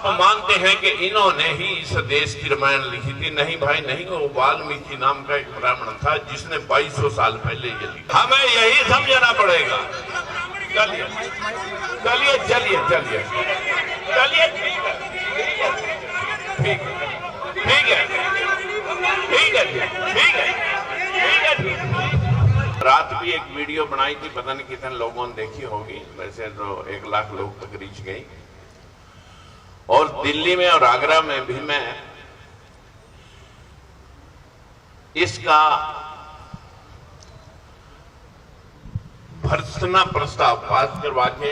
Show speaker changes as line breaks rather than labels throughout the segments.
आप मानते हैं कि इन्होंने ही इस देश की रामायण लिखी थी? नहीं भाई नहीं, वो वाल्मीकि नाम का एक ब्राह्मण था जिसने 2200 साल पहले ये लिखा। हमें यही समझना पड़ेगा। चलिए चलिए चलिए चलिए चलिए, ठीक है ठीक है ठीक है ठीक है ठीक है ठीक है। रात भी एक वीडियो बनाई थी, पता नहीं कितने लोगों ने देखी होगी, वैसे तो 1 लाख लोग तक रीच गई। और दिल्ली में और आगरा में भी मैं इसका भर्त्सना प्रस्ताव पास करवा के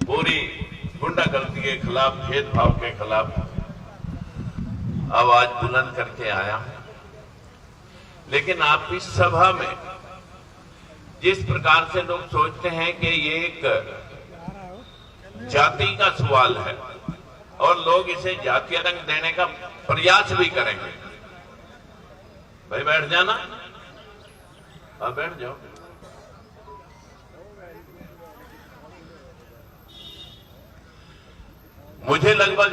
पूरी गुंडागर्दी के खिलाफ, भेदभाव के खिलाफ आवाज बुलंद करके आया। लेकिन आप इस सभा में जिस प्रकार से लोग सोचते हैं कि ये एक जाति का सवाल है और लोग इसे जातीय रंग देने का प्रयास भी करेंगे, भाई बैठ जाना, आप बैठ जाओ। मुझे लगभग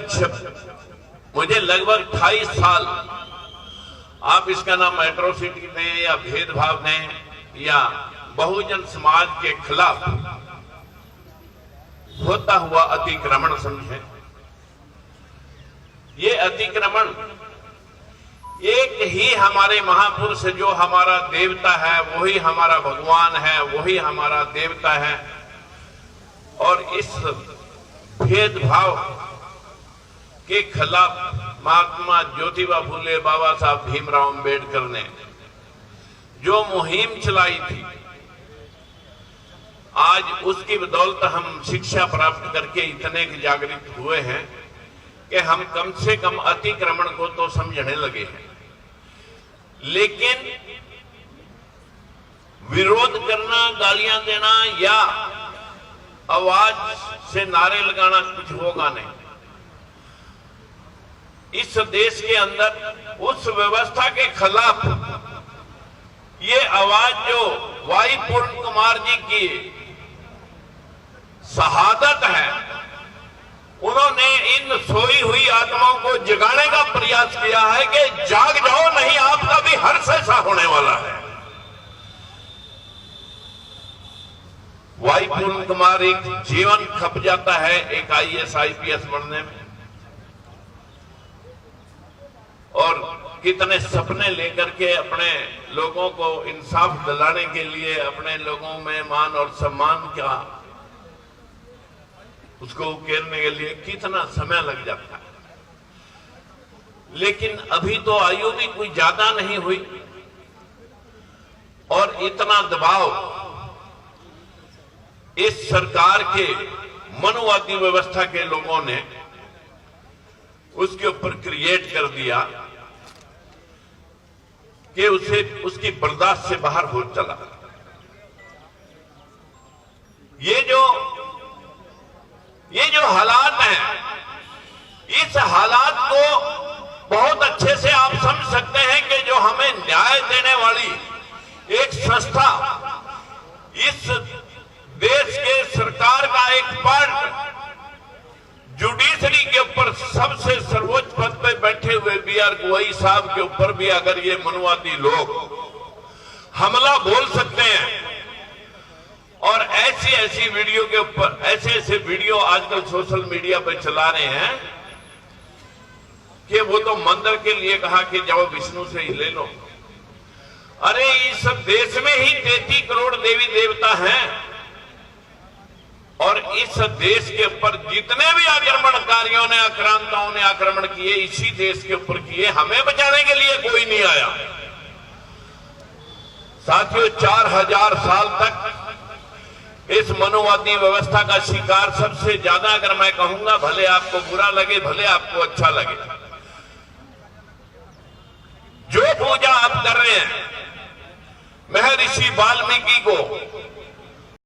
28 साल, आप इसका नाम एट्रोसिटी दें या भेदभाव दें या बहुजन समाज के खिलाफ होता हुआ अतिक्रमण समझें। ये अतिक्रमण एक ही हमारे महापुरुष, जो हमारा देवता है वही हमारा भगवान है, वही हमारा देवता है। और इस भेदभाव के खिलाफ महात्मा ज्योतिबा फूले, बाबा साहब भीमराव अंबेडकर ने जो मुहिम चलाई थी, आज उसकी बदौलत हम शिक्षा प्राप्त करके इतने जागृत हुए हैं कि हम कम से कम अतिक्रमण को तो समझने लगे हैं। लेकिन विरोध करना, गालियां देना या आवाज से नारे लगाना कुछ होगा नहीं। इस देश के अंदर उस व्यवस्था के खिलाफ ये आवाज जो वाई पूर्ण कुमार जी की शहादत है, उन्होंने इन सोई हुई आत्माओं को जगाने का प्रयास किया है कि जाग जाओ, नहीं आपका भी हर्ष ऐसा होने वाला है। वाई पूर्ण कुमार एक जीवन खप जाता है एक IAS IPS बनने में, और कितने सपने लेकर के अपने लोगों को इंसाफ दिलाने के लिए, अपने लोगों में मान और सम्मान का उसको उकेरने के लिए कितना समय लग जाता है। लेकिन अभी तो आयु भी कोई ज्यादा नहीं हुई और इतना दबाव इस सरकार के मनुवादी व्यवस्था के लोगों ने उसके ऊपर क्रिएट कर दिया कि उसे उसकी बर्दाश्त से बाहर हो चला। ये जो हालात हैं, इस हालात को बहुत अच्छे से आप समझ सकते हैं कि जो हमें न्याय देने वाली एक संस्था, इस देश के सरकार का एक पार्ट, जुडिशरी के ऊपर सबसे सर्वोच्च पद पे बैठे हुए BR गवई साहब के ऊपर भी अगर ये मनुवादी लोग हमला बोल सकते हैं, और ऐसी वीडियो के ऊपर ऐसे वीडियो आजकल सोशल मीडिया पे चला रहे हैं कि वो तो मंदिर के लिए कहा कि जाओ विष्णु से ही ले लो। अरे इस देश में ही 33 करोड़ देवी देवता हैं, और इस देश के ऊपर जितने भी आक्रमणकारियों ने, आक्रांताओं ने आक्रमण किए, इसी देश के ऊपर किए। हमें बचाने के लिए कोई नहीं आया। साथियों, 4000 साल तक इस मनुवादी व्यवस्था का शिकार सबसे ज्यादा, अगर मैं कहूंगा, भले आपको बुरा लगे भले आपको अच्छा लगे, जो पूजा आप कर रहे हैं महर्षि वाल्मीकि को